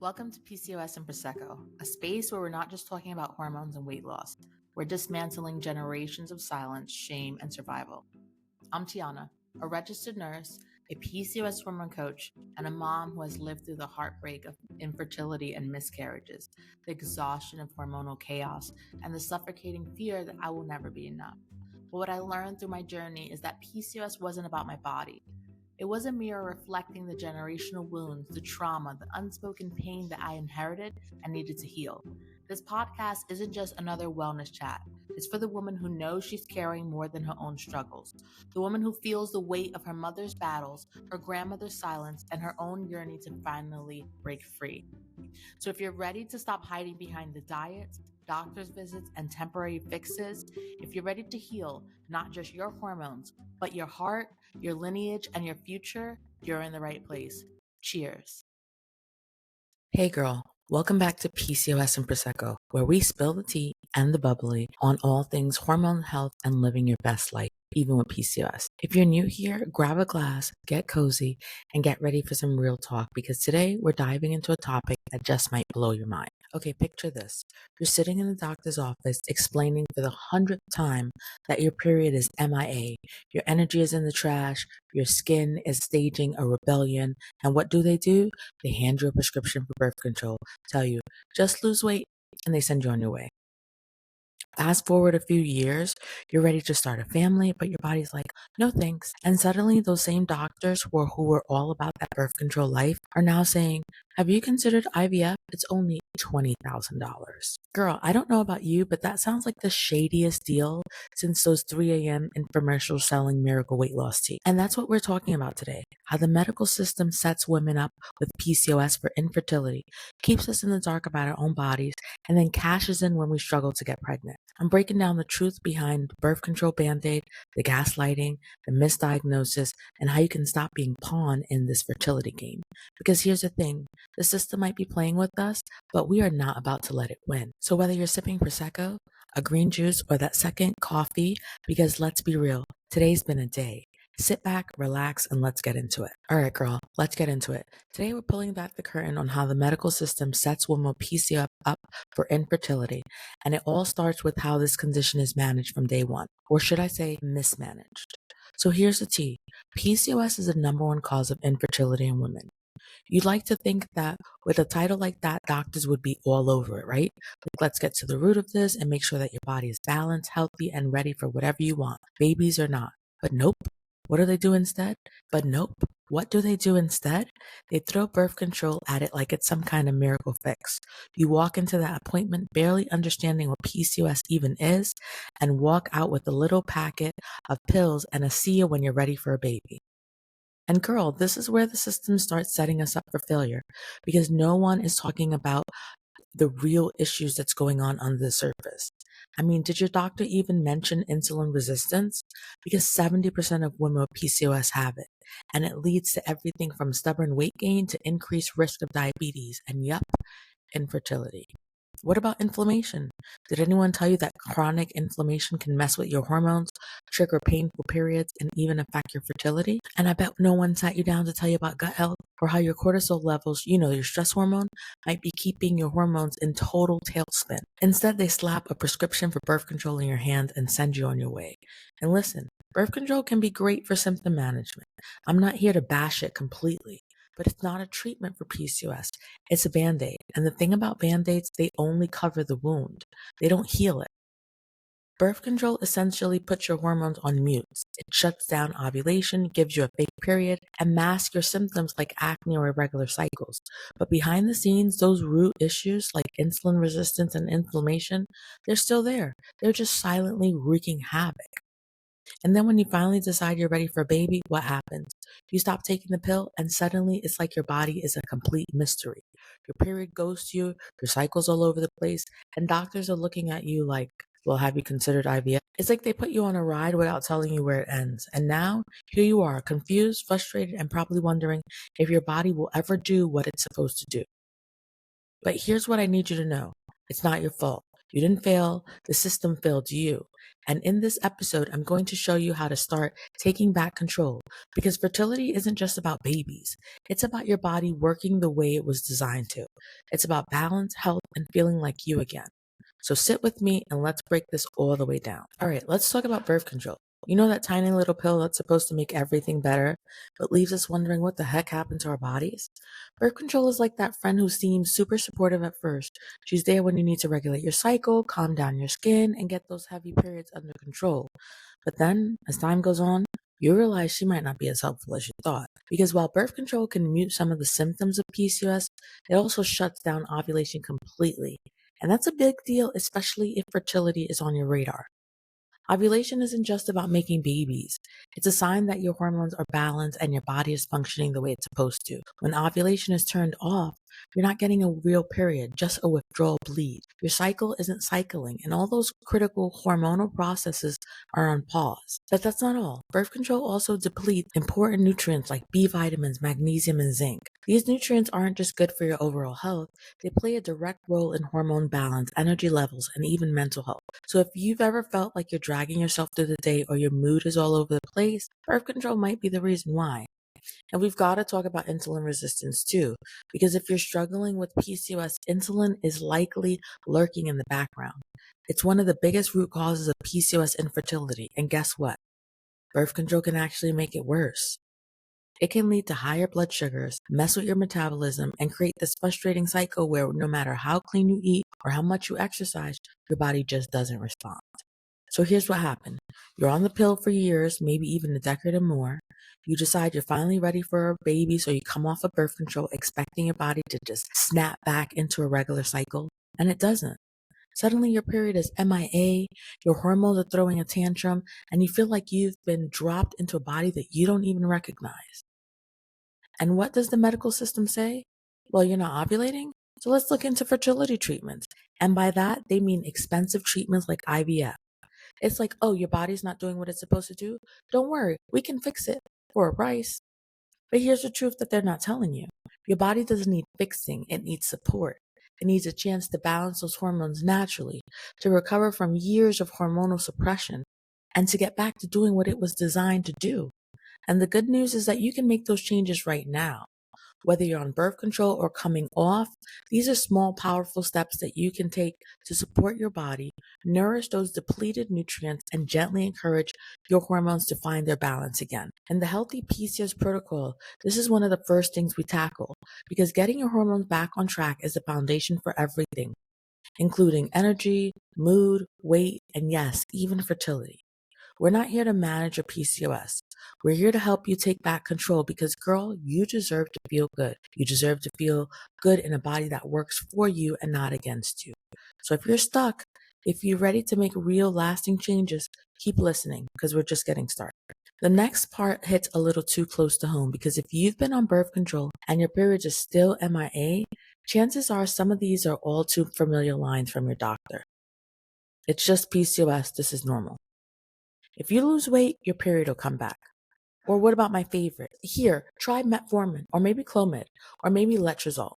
Welcome to PCOS and Prosecco, a space where we're not just talking about hormones and weight loss. We're dismantling generations of silence, shame, and survival. I'm Tiana, a registered nurse, a PCOS hormone coach, and a mom who has lived through the heartbreak of infertility and miscarriages, the exhaustion of hormonal chaos, and the suffocating fear that I will never be enough. But what I learned through my journey is that PCOS wasn't about my body. It was a mirror reflecting the generational wounds, the trauma, the unspoken pain that I inherited and needed to heal. This podcast isn't just another wellness chat. It's for the woman who knows she's carrying more than her own struggles, the woman who feels the weight of her mother's battles, her grandmother's silence, and her own yearning to finally break free. So if you're ready to stop hiding behind the diets, doctor's visits, and temporary fixes, if you're ready to heal not just your hormones, but your heart, your lineage, and your future, you're in the right place. Cheers. Hey girl, welcome back to PCOS and Prosecco, where we spill the tea and the bubbly on all things hormone health and living your best life, even with PCOS. If you're new here, grab a glass, get cozy, and get ready for some real talk, because today we're diving into a topic that just might blow your mind. Okay, picture this. You're sitting in the doctor's office explaining for the 100th time that your period is MIA, your energy is in the trash, your skin is staging a rebellion, and what do? They hand you a prescription for birth control, tell you, just lose weight, and they send you on your way. Fast forward a few years, you're ready to start a family, but your body's like, no thanks. And suddenly those same doctors who were all about that birth control life are now saying, have you considered IVF? It's only $20,000. Girl, I don't know about you, but that sounds like the shadiest deal since those 3 a.m. infomercials selling miracle weight loss tea. And that's what we're talking about today. How the medical system sets women up with PCOS for infertility, keeps us in the dark about our own bodies, and then cashes in when we struggle to get pregnant. I'm breaking down the truth behind the birth control band-aid, the gaslighting, the misdiagnosis, and how you can stop being pawn in this fertility game. Because here's the thing, the system might be playing with us, but we are not about to let it win. So whether you're sipping Prosecco, a green juice, or that second coffee, because let's be real, today's been a day. Sit back, relax, and let's get into it. All right, girl, let's get into it. Today, we're pulling back the curtain on how the medical system sets women with PCOS up for infertility. And it all starts with how this condition is managed from day one, or should I say mismanaged. So here's the tea. PCOS is the number one cause of infertility in women. You'd like to think that with a title like that, doctors would be all over it, right? Like, let's get to the root of this and make sure that your body is balanced, healthy, and ready for whatever you want, babies or not. But nope. What do they do instead? But nope. What do they do instead? They throw birth control at it like it's some kind of miracle fix. You walk into that appointment barely understanding what PCOS even is and walk out with a little packet of pills and a see you when you're ready for a baby. And girl, this is where the system starts setting us up for failure, because no one is talking about the real issues that's going on under the surface. I mean, did your doctor even mention insulin resistance? Because 70% of women with PCOS have it, and it leads to everything from stubborn weight gain to increased risk of diabetes and, yup, infertility. What about inflammation? Did anyone tell you that chronic inflammation can mess with your hormones, trigger painful periods, and even affect your fertility? And I bet no one sat you down to tell you about gut health or how your cortisol levels, your stress hormone, might be keeping your hormones in total tailspin. Instead, they slap a prescription for birth control in your hand and send you on your way. And listen, birth control can be great for symptom management. I'm not here to bash it completely. But it's not a treatment for PCOS. It's a Band-Aid. And the thing about Band-Aids, they only cover the wound. They don't heal it. Birth control essentially puts your hormones on mute. It shuts down ovulation, gives you a fake period, and masks your symptoms like acne or irregular cycles. But behind the scenes, those root issues like insulin resistance and inflammation, they're still there. They're just silently wreaking havoc. And then when you finally decide you're ready for a baby, what happens? You stop taking the pill and suddenly it's like your body is a complete mystery. Your period goes to you, your cycle's all over the place, and doctors are looking at you like, well, have you considered IVF? It's like they put you on a ride without telling you where it ends. And now, here you are, confused, frustrated, and probably wondering if your body will ever do what it's supposed to do. But here's what I need you to know. It's not your fault. You didn't fail, the system failed you. And in this episode, I'm going to show you how to start taking back control, because fertility isn't just about babies. It's about your body working the way it was designed to. It's about balance, health, and feeling like you again. So sit with me and let's break this all the way down. All right, let's talk about birth control. You know that tiny little pill that's supposed to make everything better, but leaves us wondering what the heck happened to our bodies? Birth control is like that friend who seems super supportive at first. She's there when you need to regulate your cycle, calm down your skin, and get those heavy periods under control. But then, as time goes on, you realize she might not be as helpful as you thought. Because while birth control can mute some of the symptoms of PCOS, it also shuts down ovulation completely. And that's a big deal, especially if fertility is on your radar. Ovulation isn't just about making babies. It's a sign that your hormones are balanced and your body is functioning the way it's supposed to. When ovulation is turned off, you're not getting a real period, just a withdrawal bleed. Your cycle isn't cycling, and all those critical hormonal processes are on pause. But that's not all. Birth control also depletes important nutrients like B vitamins, magnesium, and zinc. These nutrients aren't just good for your overall health, they play a direct role in hormone balance, energy levels, and even mental health. So if you've ever felt like you're dragging yourself through the day or your mood is all over the place, birth control might be the reason why. And we've got to talk about insulin resistance too, because if you're struggling with PCOS, insulin is likely lurking in the background. It's one of the biggest root causes of PCOS infertility. And guess what? Birth control can actually make it worse. It can lead to higher blood sugars, mess with your metabolism, and create this frustrating cycle where no matter how clean you eat or how much you exercise, your body just doesn't respond. So here's what happened. You're on the pill for years, maybe even a decade or more. You decide you're finally ready for a baby, so you come off of birth control expecting your body to just snap back into a regular cycle, and it doesn't. Suddenly your period is MIA, your hormones are throwing a tantrum, and you feel like you've been dropped into a body that you don't even recognize. And what does the medical system say? Well, you're not ovulating? So let's look into fertility treatments. And by that, they mean expensive treatments like IVF. It's like, oh, your body's not doing what it's supposed to do? Don't worry, we can fix it for a price. But here's the truth that they're not telling you. Your body doesn't need fixing, it needs support. It needs a chance to balance those hormones naturally, to recover from years of hormonal suppression, and to get back to doing what it was designed to do. And the good news is that you can make those changes right now. Whether you're on birth control or coming off, these are small, powerful steps that you can take to support your body, nourish those depleted nutrients, and gently encourage your hormones to find their balance again. In the Healthy PCOS protocol, this is one of the first things we tackle, because getting your hormones back on track is the foundation for everything, including energy, mood, weight, and yes, even fertility. We're not here to manage your PCOS. We're here to help you take back control because, girl, you deserve to feel good. You deserve to feel good in a body that works for you and not against you. So if you're stuck, if you're ready to make real lasting changes, keep listening because we're just getting started. The next part hits a little too close to home because if you've been on birth control and your periods are still MIA, chances are some of these are all too familiar lines from your doctor. It's just PCOS. This is normal. If you lose weight, your period will come back. Or what about my favorite? Here, try metformin, or maybe Clomid, or maybe letrozole.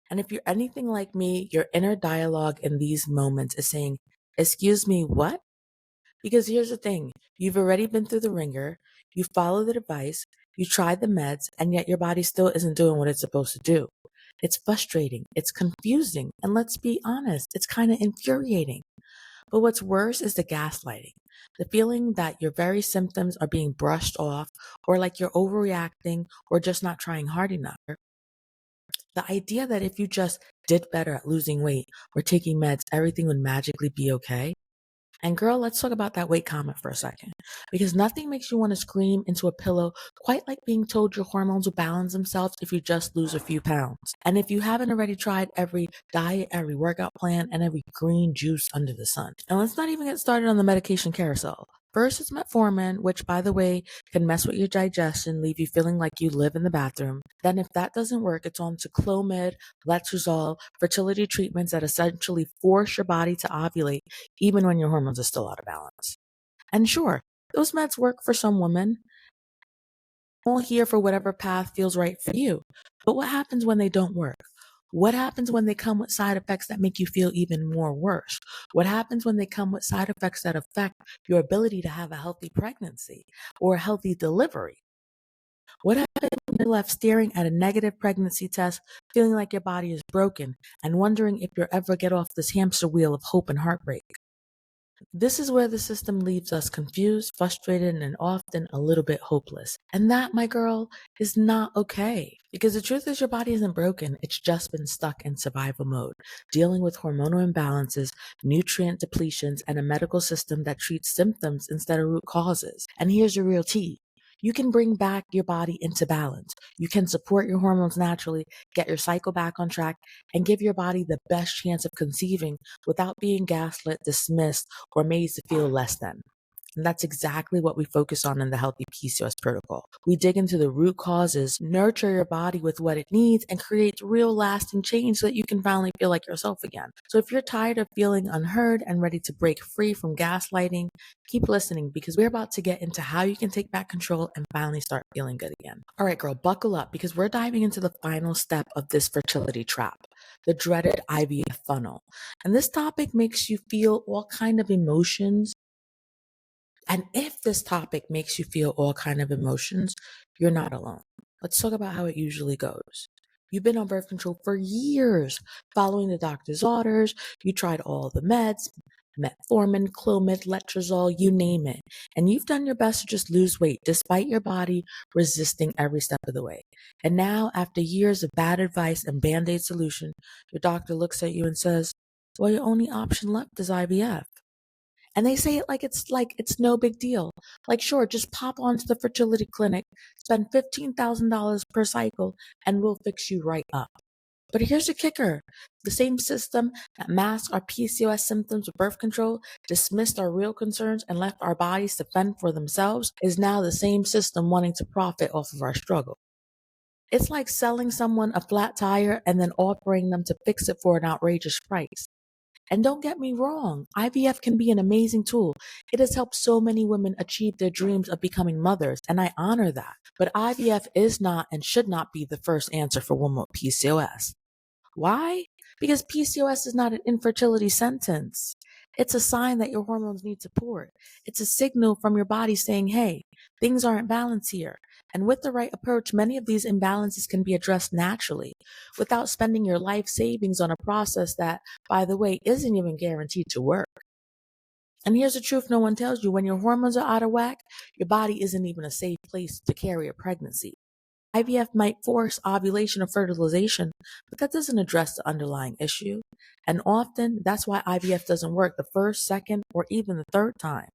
And if you're anything like me, your inner dialogue in these moments is saying, excuse me, what? Because here's the thing, you've already been through the ringer, you followed the advice, you tried the meds, and yet your body still isn't doing what it's supposed to do. It's frustrating, it's confusing, and let's be honest, it's kind of infuriating. But what's worse is the gaslighting, the feeling that your very symptoms are being brushed off, or like you're overreacting, or just not trying hard enough. The idea that if you just did better at losing weight or taking meds, everything would magically be okay. And girl, let's talk about that weight comment for a second, because nothing makes you want to scream into a pillow quite like being told your hormones will balance themselves if you just lose a few pounds. And if you haven't already tried every diet, every workout plan, and every green juice under the sun. And let's not even get started on the medication carousel. First is metformin, which, by the way, can mess with your digestion, leave you feeling like you live in the bathroom. Then if that doesn't work, it's on to Clomid, letrozole, fertility treatments that essentially force your body to ovulate even when your hormones are still out of balance. And sure, those meds work for some women. All here for whatever path feels right for you. But what happens when they don't work? What happens when they come with side effects that make you feel even more worse? What happens when they come with side effects that affect your ability to have a healthy pregnancy or a healthy delivery? What happens when you're left staring at a negative pregnancy test, feeling like your body is broken and wondering if you'll ever get off this hamster wheel of hope and heartbreak? This is where the system leaves us confused, frustrated, and often a little bit hopeless. And that, my girl, is not okay. Because the truth is your body isn't broken. It's just been stuck in survival mode, dealing with hormonal imbalances, nutrient depletions, and a medical system that treats symptoms instead of root causes. And here's your real tea. You can bring back your body into balance. You can support your hormones naturally, get your cycle back on track, and give your body the best chance of conceiving without being gaslit, dismissed, or made to feel less than. And that's exactly what we focus on in the Healthy PCOS protocol. We dig into the root causes, nurture your body with what it needs, and create real lasting change so that you can finally feel like yourself again. So if you're tired of feeling unheard and ready to break free from gaslighting, keep listening because we're about to get into how you can take back control and finally start feeling good again. All right, girl, buckle up because we're diving into the final step of this fertility trap, the dreaded IVF funnel. And this topic makes you feel all kind of emotions. And if this topic makes you feel all kind of emotions, you're not alone. Let's talk about how it usually goes. You've been on birth control for years, following the doctor's orders. You tried all the meds, metformin, Clomid, letrozole, you name it. And you've done your best to just lose weight, despite your body resisting every step of the way. And now, after years of bad advice and Band-Aid solution, your doctor looks at you and says, well, your only option left is IVF. And they say it like it's no big deal. Like, sure, just pop onto the fertility clinic, spend $15,000 per cycle, and we'll fix you right up. But here's the kicker. The same system that masked our PCOS symptoms with birth control, dismissed our real concerns, and left our bodies to fend for themselves is now the same system wanting to profit off of our struggle. It's like selling someone a flat tire and then offering them to fix it for an outrageous price. And don't get me wrong, IVF can be an amazing tool. It has helped so many women achieve their dreams of becoming mothers, and I honor that. But IVF is not and should not be the first answer for women with PCOS. Why? Because PCOS is not an infertility sentence. It's a sign that your hormones need support. It's a signal from your body saying, hey, things aren't balanced here. And with the right approach, many of these imbalances can be addressed naturally without spending your life savings on a process that, by the way, isn't even guaranteed to work. And here's the truth no one tells you. When your hormones are out of whack, your body isn't even a safe place to carry a pregnancy. IVF might force ovulation or fertilization, but that doesn't address the underlying issue. And often, that's why IVF doesn't work the first, second, or even the third time.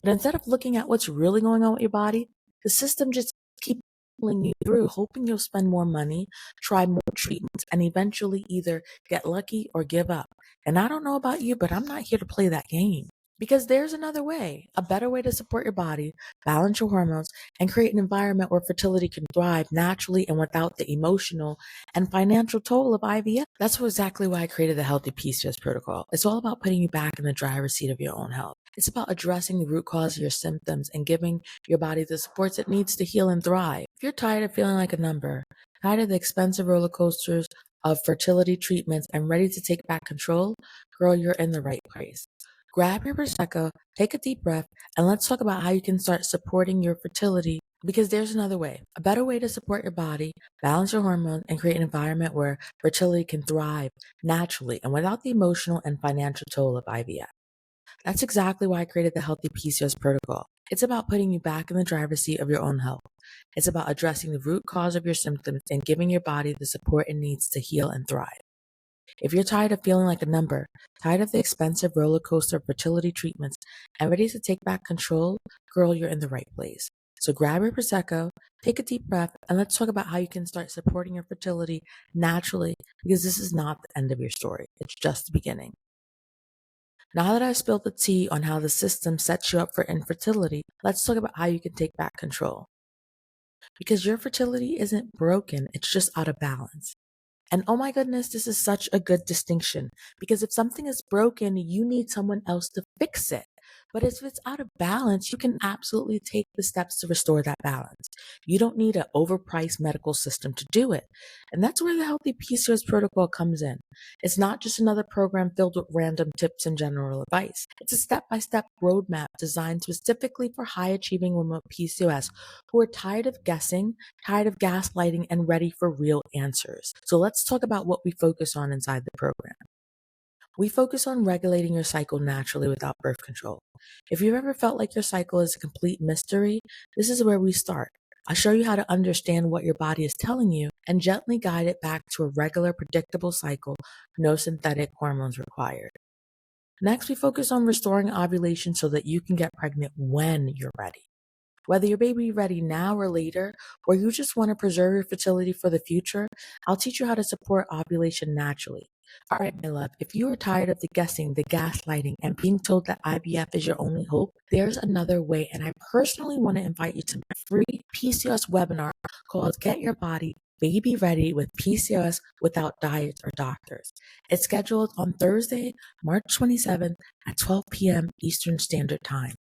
But instead of looking at what's really going on with your body, the system just keeps pulling you through, hoping you'll spend more money, try more treatments, and eventually either get lucky or give up. And I don't know about you, but I'm not here to play that game. Because there's another way, a better way to support your body, balance your hormones, and create an environment where fertility can thrive naturally and without the emotional and financial toll of IVF. That's exactly why I created the Healthy PCOS protocol. It's all about putting you back in the driver's seat of your own health. It's about addressing the root cause of your symptoms and giving your body the supports it needs to heal and thrive. If you're tired of feeling like a number, tired of the expensive roller coasters of fertility treatments, and ready to take back control, girl, you're in the right place. Grab your Prosecco, take a deep breath, and let's talk about how you can start supporting your fertility, because there's another way, a better way to support your body, balance your hormones, and create an environment where fertility can thrive naturally and without the emotional and financial toll of IVF. That's exactly why I created the Healthy PCOS protocol. It's about putting you back in the driver's seat of your own health. It's about addressing the root cause of your symptoms and giving your body the support it needs to heal and thrive. If you're tired of feeling like a number, tired of the expensive roller coaster of fertility treatments, and ready to take back control, girl, you're in the right place. So grab your Prosecco, take a deep breath, and let's talk about how you can start supporting your fertility naturally, because this is not the end of your story. It's just the beginning. Now that I've spilled the tea on how the system sets you up for infertility, let's talk about how you can take back control. Because your fertility isn't broken, it's just out of balance. And oh my goodness, this is such a good distinction, because if something is broken, you need someone else to fix it. But if it's out of balance, you can absolutely take the steps to restore that balance. You don't need an overpriced medical system to do it. And that's where the Healthy PCOS protocol comes in. It's not just another program filled with random tips and general advice. It's a step-by-step roadmap designed specifically for high-achieving women with PCOS who are tired of guessing, tired of gaslighting, and ready for real answers. So let's talk about what we focus on inside the program. We focus on regulating your cycle naturally without birth control. If you've ever felt like your cycle is a complete mystery, this is where we start. I'll show you how to understand what your body is telling you and gently guide it back to a regular, predictable cycle, no synthetic hormones required. Next, we focus on restoring ovulation so that you can get pregnant when you're ready. Whether your baby is ready now or later, or you just want to preserve your fertility for the future, I'll teach you how to support ovulation naturally. All right, my love, if you are tired of the guessing, the gaslighting, and being told that IVF is your only hope, there's another way, and I personally want to invite you to my free PCOS webinar called Get Your Body Baby Ready with PCOS Without Diets or Doctors. It's scheduled on Thursday, March 27th at 12 p.m. Eastern Standard Time.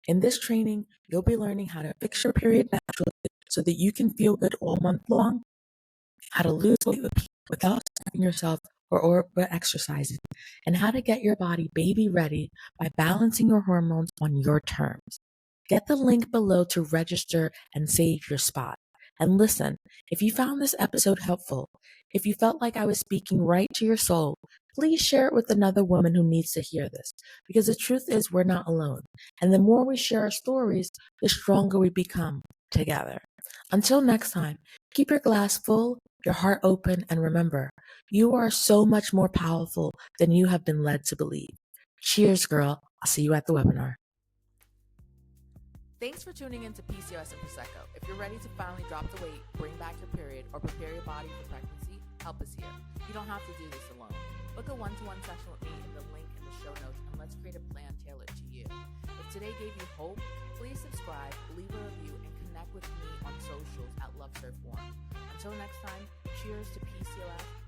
In this training, you'll be learning how to fix your period naturally so that you can feel good all month long, how to lose weight without starving yourself or exercising, and how to get your body baby ready by balancing your hormones on your terms. Get the link below to register and save your spot. And listen, if you found this episode helpful, if you felt like I was speaking right to your soul, please share it with another woman who needs to hear this. Because the truth is, we're not alone. And the more we share our stories, the stronger we become together. Until next time, keep your glass full, your heart open, and remember, you are so much more powerful than you have been led to believe. Cheers, girl. I'll see you at the webinar. Thanks for tuning in to PCOS and Prosecco. If you're ready to finally drop the weight, bring back your period, or prepare your body for pregnancy, help us here. You don't have to do this alone. Book a one-to-one session with me in the link in the show notes, and let's create a plan tailored to you. If today gave you hope, please subscribe, leave a review, and connect with me on socials at LoveSurfWarm. Until next time, cheers to PCOS